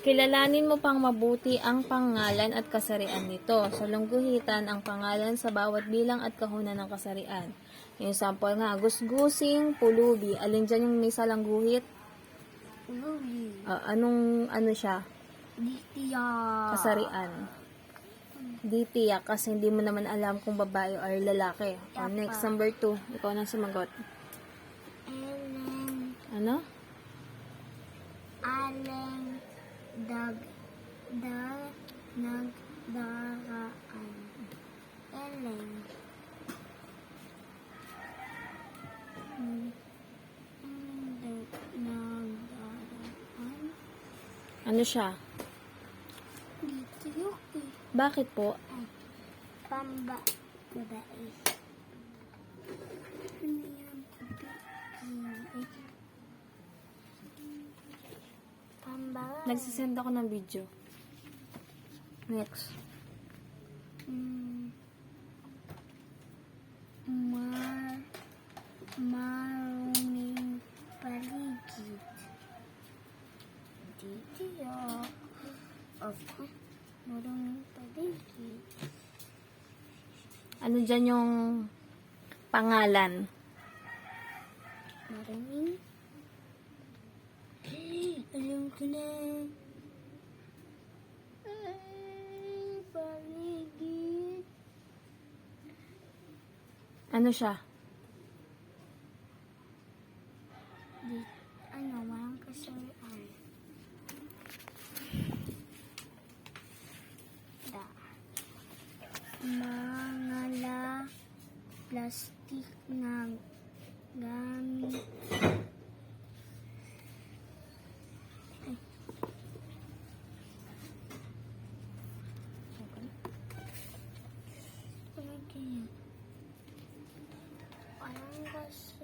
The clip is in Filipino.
Kilalanin mo pang mabuti ang pangalan at kasarian nito. Sa lungguhitan ang pangalan sa bawat bilang at kahunan ng kasarian. Yung sample nga, gusgusing, pulubi. Alin dyan yung may salang guhit? Pulubi. Ano siya? Di tiyak. Kasarian. Di tiyak kasi hindi mo naman alam kung babae or lalaki. O, next, number 2. Ikaw na sumagot. Ellen. Ano? Aleng. Nagdaraan. Ellen. Nagdaraan. Ano siya? Di tiyak eh. Bakit po? Ay, babae. Ano yan? Pambabae. Nagsisend ako ng video. Next. Maruming paligid. Di tiyak. Maruming paligid. Ano dyan yung pangalan? Maruming. Alam ko na. Paligid. Ano siya? Walang kasarian. Mga plastic na gamit. Walang gas.